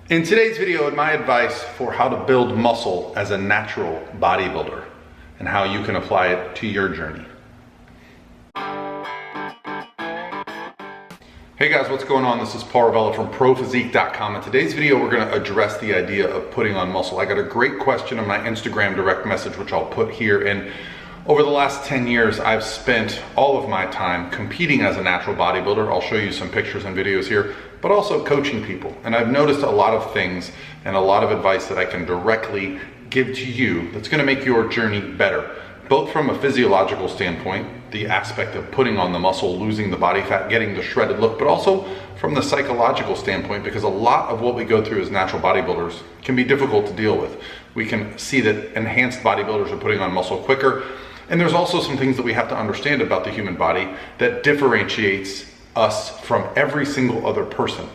In today's video, my advice for how to build muscle as a natural bodybuilder and how you can apply it to your journey. Hey guys, what's going on? This is Paul Ravella from ProPhysique.com. In today's video, we're going to address the idea of putting on muscle. I got a great question on my Instagram direct message, which I'll put here. And over the last 10 years, I've spent all of my time competing as a natural bodybuilder. I'll show you some pictures and videos here, but also coaching people. And I've noticed a lot of things and a lot of advice that I can directly give to you that's going to make your journey better, both from a physiological standpoint, the aspect of putting on the muscle, losing the body fat, getting the shredded look, but also from the psychological standpoint, because a lot of what we go through as natural bodybuilders can be difficult to deal with. We can see that enhanced bodybuilders are putting on muscle quicker, and there's also some things that we have to understand about the human body that differentiates us from every single other person.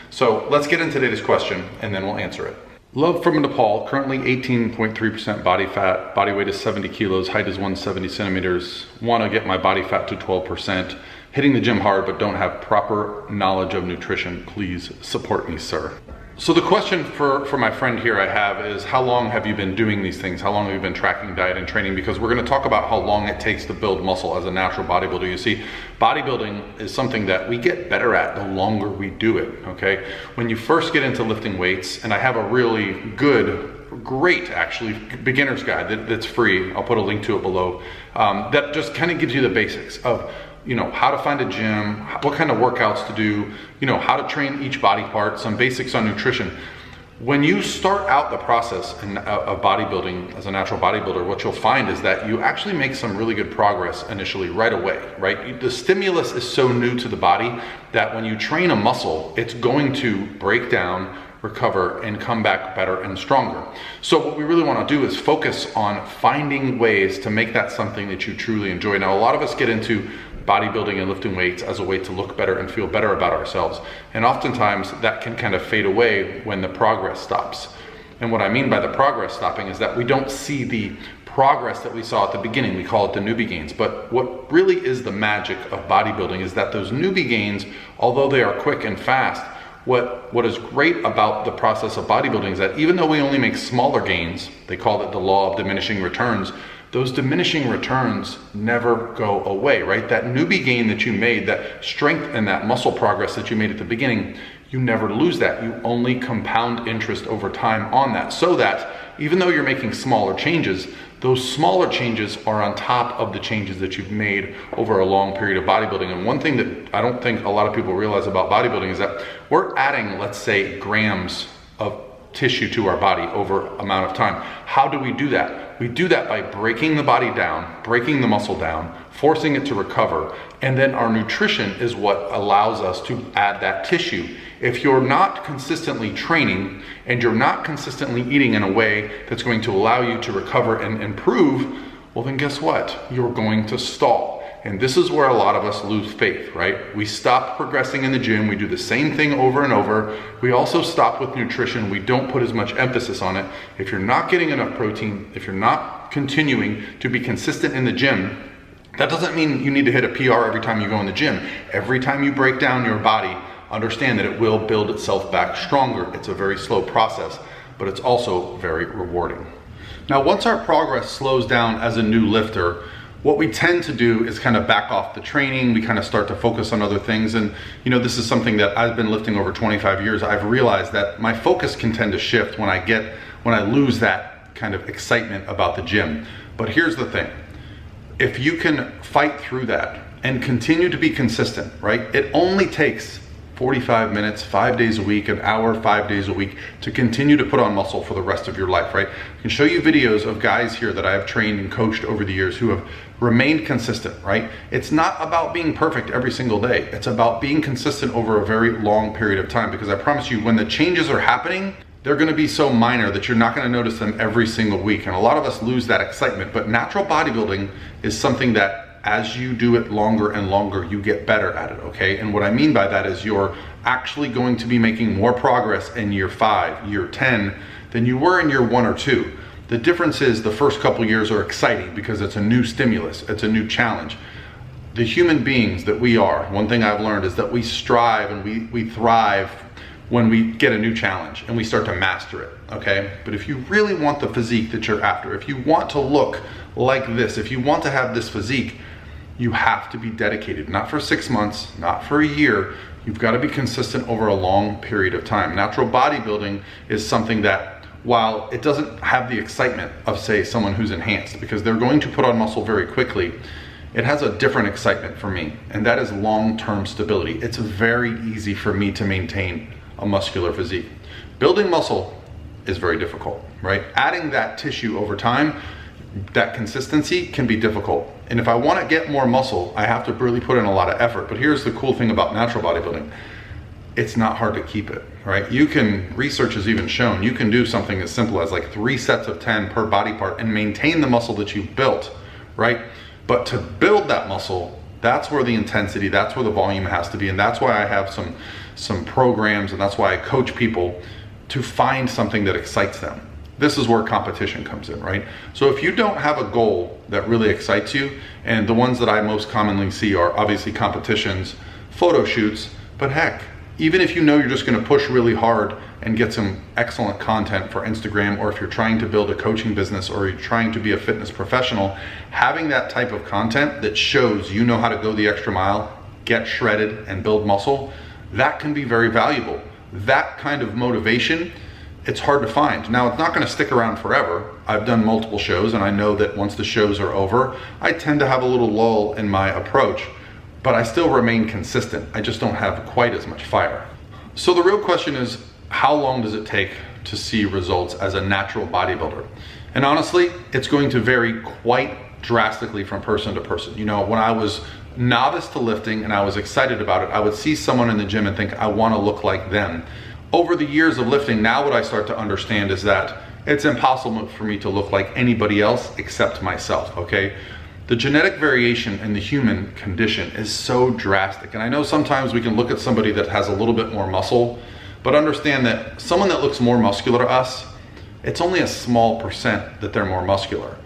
So let's get into today's question and then we'll answer it. Love from Nepal, currently 18.3% body fat, body weight is 70 kilos, height is 170 centimeters, want to get my body fat to 12%, hitting the gym hard but don't have proper knowledge of nutrition. Please support me, sir. So the question for my friend here I have is, how long have you been doing these things? How long have you been tracking diet and training? Because we're going to talk about how long it takes to build muscle as a natural bodybuilder. You see, bodybuilding is something that we get better at the longer we do it, okay? When you first get into lifting weights, and I have a really great actually beginner's guide that's free, I'll put a link to it below, that just kind of gives you the basics of how to find a gym, what kind of workouts to do, how to train each body part, some basics on nutrition. When you start out the process of bodybuilding as a natural bodybuilder, what you'll find is that you actually make some really good progress initially right away, right? The stimulus is so new to the body that when you train a muscle, it's going to break down, recover, and come back better and stronger. So what we really want to do is focus on finding ways to make that something that you truly enjoy. Now, a lot of us get into bodybuilding and lifting weights as a way to look better and feel better about ourselves. And oftentimes that can kind of fade away when the progress stops. And what I mean by the progress stopping is that we don't see the progress that we saw at the beginning. We call it the newbie gains. But what really is the magic of bodybuilding is that those newbie gains, although they are quick and fast, what is great about the process of bodybuilding is that even though we only make smaller gains, they call it the law of diminishing returns, those diminishing returns never go away, right? That newbie gain that you made, that strength and that muscle progress that you made at the beginning, you never lose that. You only compound interest over time on that, so that even though you're making smaller changes, those smaller changes are on top of the changes that you've made over a long period of bodybuilding. And one thing that I don't think a lot of people realize about bodybuilding is that we're adding, let's say, grams of tissue to our body over amount of time. How do we do that? We do that by breaking the body down, breaking the muscle down, forcing it to recover, and then our nutrition is what allows us to add that tissue. If you're not consistently training and you're not consistently eating in a way that's going to allow you to recover and improve, well then guess what? You're going to stall. And this is where a lot of us lose faith, right? We stop progressing in the gym. We do the same thing over and over. We also stop with nutrition. We don't put as much emphasis on it. If you're not getting enough protein, if you're not continuing to be consistent in the gym, that doesn't mean you need to hit a PR every time you go in the gym. Every time you break down your body, understand that it will build itself back stronger. It's a very slow process, but it's also very rewarding. Now, once our progress slows down as a new lifter, what we tend to do is kind of back off the training. We kind of start to focus on other things. And this is something that I've been lifting over 25 years. I've realized that my focus can tend to shift when I lose that kind of excitement about the gym. But here's the thing. If you can fight through that and continue to be consistent, right? It only takes 45 minutes, 5 days a week, an hour, 5 days a week to continue to put on muscle for the rest of your life, right? I can show you videos of guys here that I have trained and coached over the years who have remained consistent, right? It's not about being perfect every single day. It's about being consistent over a very long period of time, because I promise you, when the changes are happening, they're gonna be so minor that you're not gonna notice them every single week. And a lot of us lose that excitement, but natural bodybuilding is something that as you do it longer and longer, you get better at it, okay? And what I mean by that is you're actually going to be making more progress in year 5, year 10, than you were in year 1 or 2. The difference is the first couple years are exciting because it's a new stimulus, it's a new challenge. The human beings that we are, one thing I've learned is that we strive and we thrive when we get a new challenge and we start to master it, okay? But if you really want the physique that you're after, if you want to look like this, if you want to have this physique, you have to be dedicated, not for 6 months, not for a year. You've got to be consistent over a long period of time. Natural bodybuilding is something that, while it doesn't have the excitement of, say, someone who's enhanced, because they're going to put on muscle very quickly, it has a different excitement for me, and that is long-term stability. It's very easy for me to maintain a muscular physique. Building muscle is very difficult, right? Adding that tissue over time, that consistency can be difficult. And if I want to get more muscle, I have to really put in a lot of effort. But here's the cool thing about natural bodybuilding. It's not hard to keep it, right? You can, research has even shown, you can do something as simple as like 3 sets of 10 per body part and maintain the muscle that you've built, right? But to build that muscle, that's where the intensity, that's where the volume has to be. And that's why I have some programs, and that's why I coach people to find something that excites them. This is where competition comes in, right? So if you don't have a goal that really excites you, and the ones that I most commonly see are obviously competitions, photo shoots, but heck, even if you know you're just gonna push really hard and get some excellent content for Instagram, or if you're trying to build a coaching business or you're trying to be a fitness professional, having that type of content that shows you know how to go the extra mile, get shredded and build muscle, that can be very valuable. That kind of motivation, it's hard to find. Now, it's not gonna stick around forever. I've done multiple shows, and I know that once the shows are over, I tend to have a little lull in my approach, but I still remain consistent. I just don't have quite as much fire. So the real question is, how long does it take to see results as a natural bodybuilder? And honestly, it's going to vary quite drastically from person to person. You know, when I was novice to lifting and I was excited about it, I would see someone in the gym and think, I want to look like them. Over the years of lifting, now what I start to understand is that it's impossible for me to look like anybody else except myself, okay? The genetic variation in the human condition is so drastic. And I know sometimes we can look at somebody that has a little bit more muscle, but understand that someone that looks more muscular to us, it's only a small percent that they're more muscular.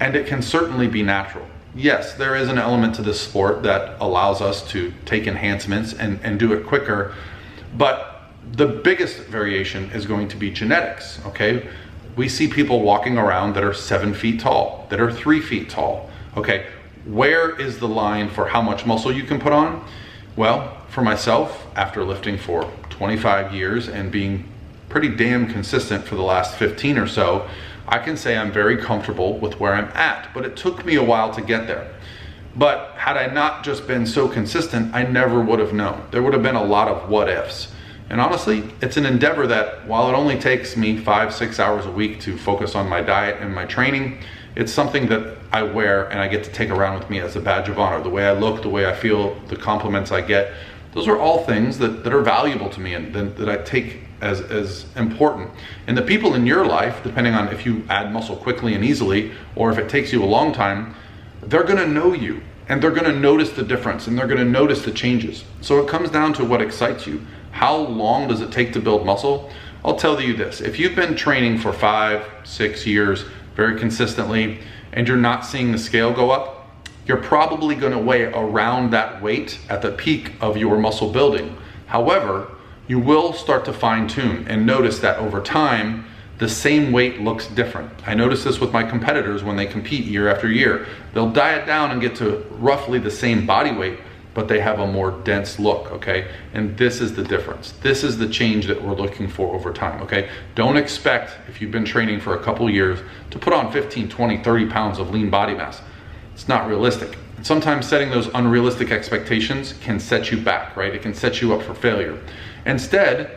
And it can certainly be natural. Yes, there is an element to this sport that allows us to take enhancements and do it quicker, but the biggest variation is going to be genetics, okay? We see people walking around that are 7 feet tall, that are 3 feet tall, okay? Where is the line for how much muscle you can put on? Well, for myself, after lifting for 25 years and being pretty damn consistent for the last 15 or so, I can say I'm very comfortable with where I'm at, but it took me a while to get there. But had I not just been so consistent, I never would have known. There would have been a lot of what ifs. And honestly, it's an endeavor that, while it only takes me 5-6 hours a week to focus on my diet and my training, it's something that I wear and I get to take around with me as a badge of honor. The way I look, the way I feel, the compliments I get, those are all things that are valuable to me and that I take as important. And the people in your life, depending on if you add muscle quickly and easily, or if it takes you a long time, they're gonna know you and they're gonna notice the difference and they're gonna notice the changes. So it comes down to what excites you. How long does it take to build muscle? I'll tell you this, if you've been training for 5-6 years very consistently and you're not seeing the scale go up, you're probably gonna weigh around that weight at the peak of your muscle building. However, you will start to fine tune and notice that over time, the same weight looks different. I notice this with my competitors when they compete year after year. They'll diet down and get to roughly the same body weight, but they have a more dense look, okay? And this is the difference. This is the change that we're looking for over time, okay? Don't expect, if you've been training for a couple years, to put on 15, 20, 30 pounds of lean body mass. It's not realistic. And sometimes setting those unrealistic expectations can set you back, right? It can set you up for failure. Instead,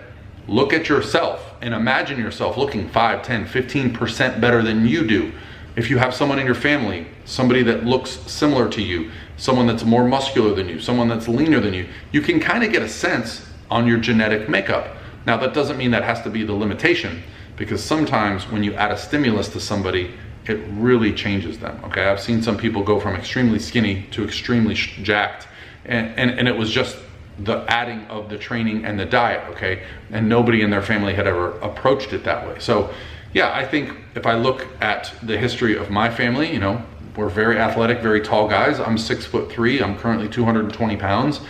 look at yourself and imagine yourself looking 5, 10, 15% better than you do. If you have someone in your family, somebody that looks similar to you, someone that's more muscular than you, someone that's leaner than you, you can kind of get a sense on your genetic makeup. Now, that doesn't mean that has to be the limitation, because sometimes when you add a stimulus to somebody, it really changes them, okay? I've seen some people go from extremely skinny to extremely jacked, and it was just the adding of the training and the diet, okay? And nobody in their family had ever approached it that way. So yeah, I think if I look at the history of my family, you know, we're very athletic, very tall guys. I'm 6'3", I'm currently 220 pounds.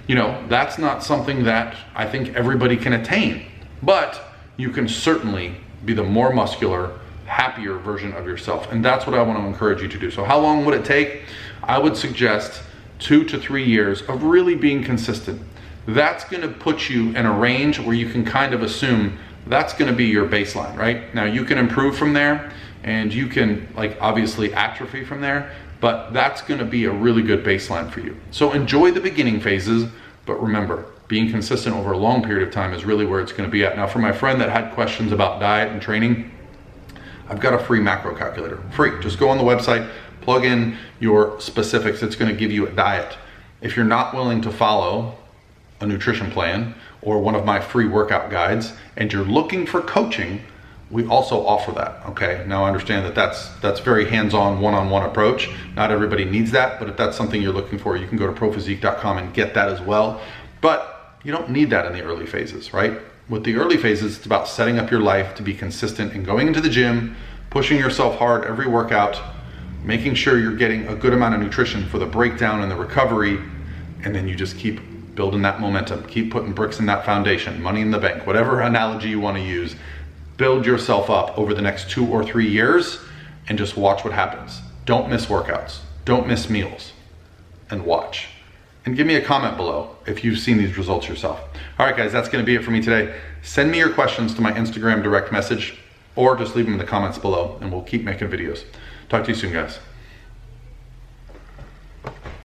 You know, that's not something that I think everybody can attain, but you can certainly be the more muscular, happier version of yourself. And that's what I want to encourage you to do. So how long would it take? I would suggest 2 to 3 years of really being consistent. That's going to put you in a range where you can kind of assume that's going to be your baseline, right? Now you can improve from there, and you can like obviously atrophy from there, but that's going to be a really good baseline for you. So enjoy the beginning phases, but remember, being consistent over a long period of time is really where it's going to be at. Now for my friend that had questions about diet and training, I've got a free macro calculator. Free. Just go on the website, plug in your specifics. It's going to give you a diet. If you're not willing to follow a nutrition plan or one of my free workout guides and you're looking for coaching, we also offer that, okay? Now I understand that that's very hands-on, one-on-one approach. Not everybody needs that, but if that's something you're looking for, you can go to prophysique.com and get that as well. But you don't need that in the early phases, right? With the early phases, it's about setting up your life to be consistent and going into the gym, pushing yourself hard every workout, making sure you're getting a good amount of nutrition for the breakdown and the recovery, and then you just keep building that momentum, keep putting bricks in that foundation, money in the bank, whatever analogy you want to use. Build yourself up over the next 2 or 3 years and just watch what happens. Don't miss workouts, don't miss meals, and watch. And give me a comment below if you've seen these results yourself. All right, guys, that's gonna be it for me today. Send me your questions to my Instagram direct message or just leave them in the comments below and we'll keep making videos. Talk to you soon, guys.